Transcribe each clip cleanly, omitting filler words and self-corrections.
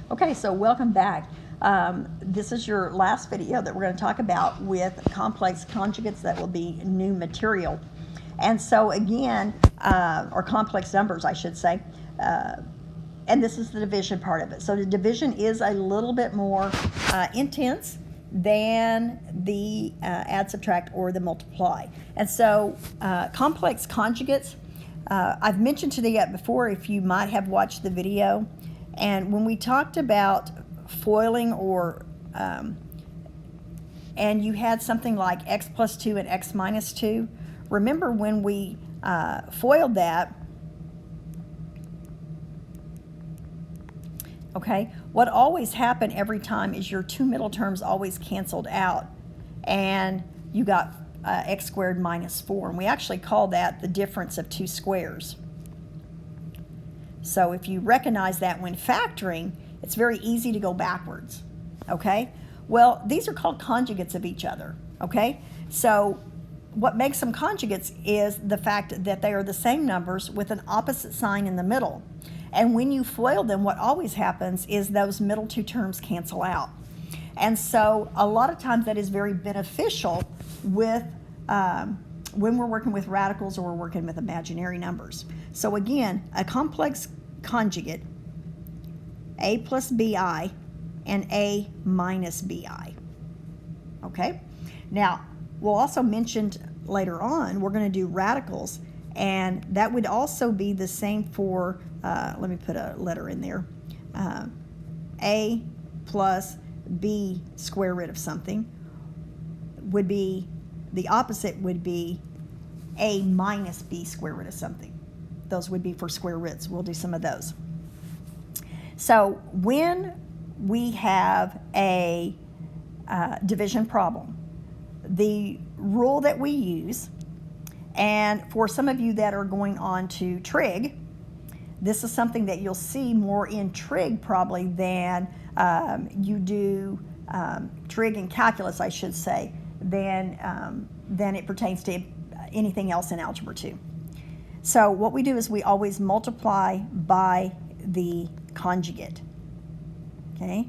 Okay, so welcome back. This is your last video that we're going to talk about with complex conjugates that will be new material. And so again, or complex numbers, I should say, and this is the division part of it. So the division is a little bit more intense than the add, subtract, or the multiply. And so complex conjugates, I've mentioned to you before if you might have watched the video. And when we talked about foiling or, and you had something like x plus 2 and x minus 2, remember when we foiled that, okay, what always happened every time is your two middle terms always canceled out, and you got x squared minus 4. And we actually call that the difference of two squares. So if you recognize that when factoring, it's very easy to go backwards, okay? Well, these are called conjugates of each other, okay? So what makes them conjugates is the fact that they are the same numbers with an opposite sign in the middle. And when you FOIL them, what always happens is those middle two terms cancel out. And so a lot of times that is very beneficial with when we're working with radicals or we're working with imaginary numbers. So again, a complex conjugate, a plus bi and a minus bi. Okay? Now, we'll also mention later on, we're going to do radicals, and that would also be the same for, let me put a letter in there, a plus b square root of something would be, the opposite would be a minus b square root of something. Those would be for square roots. We'll do some of those. So when we have a division problem, the rule that we use, and for some of you that are going on to trig, this is something that you'll see more in trig probably than you do trig and calculus, I should say, than it pertains to anything else in Algebra 2. So what we do is we always multiply by the conjugate, okay?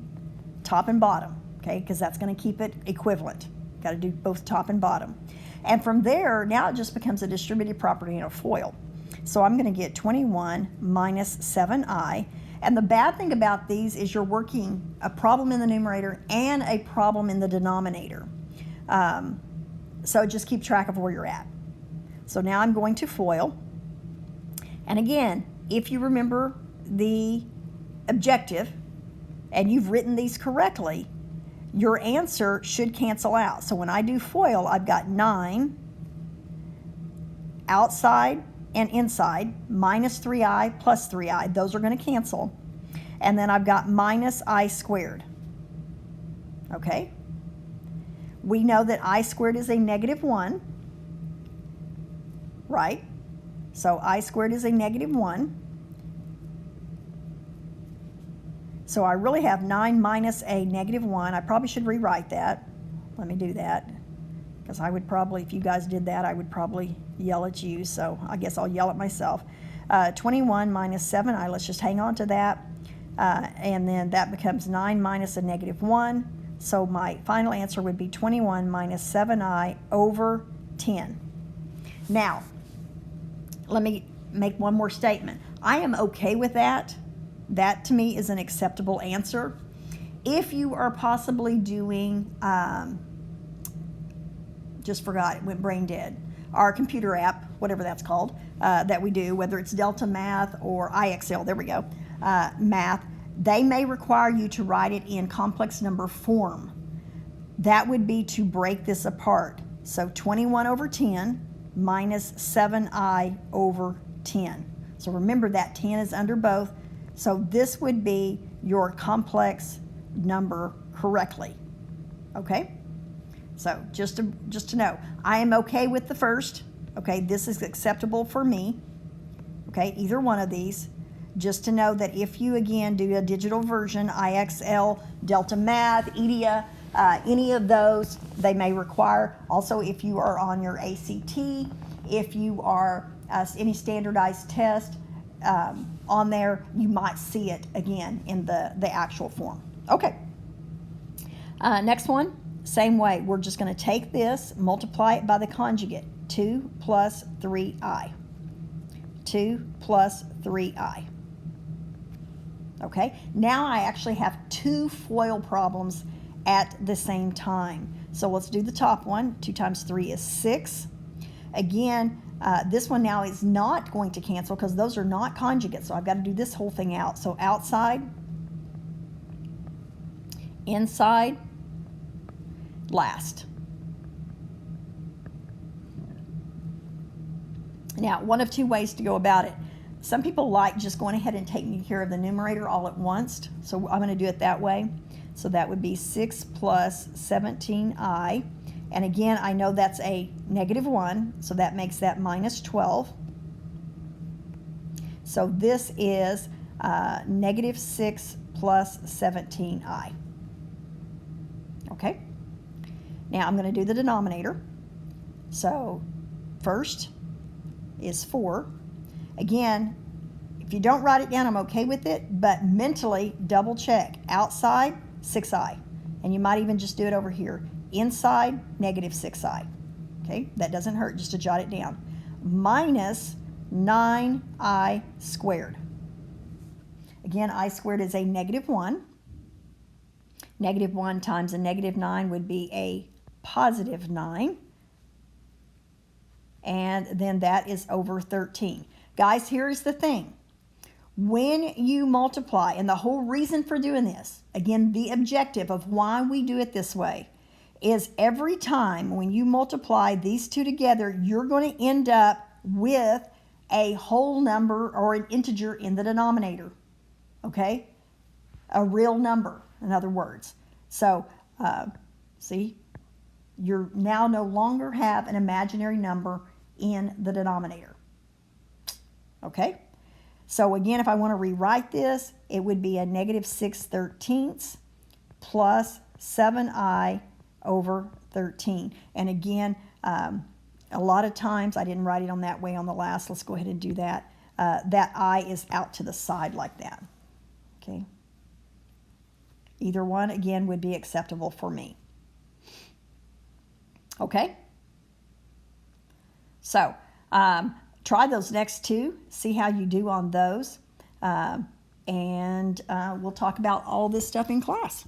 Top and bottom, okay? Because that's going to keep it equivalent. Got to do both top and bottom. And from there, now it just becomes a distributive property in a FOIL. So I'm going to get 21 minus 7i. And the bad thing about these is you're working a problem in the numerator and a problem in the denominator. So just keep track of where you're at. So now I'm going to FOIL. And again, if you remember the objective and you've written these correctly, your answer should cancel out. So when I do FOIL, I've got 9 outside and inside, minus 3i plus 3i. Those are going to cancel. And then I've got minus I squared. Okay? We know that I squared is a negative 1, right? So I squared is a negative 1. So I really have 9 minus a negative 1. I probably should rewrite that. Let me do that. Because I would probably, if you guys did that, I would probably yell at you. So I guess I'll yell at myself. 21 minus 7i, let's just hang on to that. And then that becomes 9 minus a negative 1. So my final answer would be 21 minus 7i over 10. Now, let me make one more statement. I am okay with that. That to me is an acceptable answer. If you are possibly doing, just forgot, it went brain dead, our computer app, whatever that's called, that we do, whether it's Delta Math or IXL, there we go, math, they may require you to write it in complex number form. That would be to break this apart. So 21 over 10 minus 7i over 10. So remember that 10 is under both. So this would be your complex number correctly. Okay? So just to know, I am okay with the first. Okay, this is acceptable for me. Okay, either one of these. Just to know that if you again do a digital version, IXL, Delta Math, EDIA, any of those, they may require. Also, if you are on your ACT, if you are any standardized test, on there, you might see it again in the actual form. Okay. Next one, same way. We're just going to take this, multiply it by the conjugate. 2 plus 3i. 2 plus 3i. Okay, now I actually have two FOIL problems at the same time. So let's do the top one. 2 times 3 is 6. Again, this one now is not going to cancel because those are not conjugates. So I've got to do this whole thing out. So outside, inside, last. Now, one of two ways to go about it. Some people like just going ahead and taking care of the numerator all at once. So I'm going to do it that way. So that would be 6 plus 17i. And again, I know that's a -1, so that makes that minus 12. So this is -6 plus 17i. Okay? Now I'm going to do the denominator. So first is 4. Again, if you don't write it down, I'm okay with it, but mentally double check. Outside, 6i. And you might even just do it over here. Inside, -6i. Okay, that doesn't hurt just to jot it down. Minus 9i squared. Again, I squared is a -1. -1 times a -9 would be a +9. And then that is over 13. Guys, here's the thing. When you multiply, and the whole reason for doing this, again, the objective of why we do it this way, is every time when you multiply these two together, you're going to end up with a whole number or an integer in the denominator. Okay? A real number, in other words. So, see, you now no longer have an imaginary number in the denominator. Okay? So again, if I want to rewrite this, it would be a -6/13 plus 7i over 13. And again, a lot of times, I didn't write it on that way on the last. Let's go ahead and do that. That I is out to the side like that. Okay? Either one, again, would be acceptable for me. Okay? So, try those next two, see how you do on those, and we'll talk about all this stuff in class.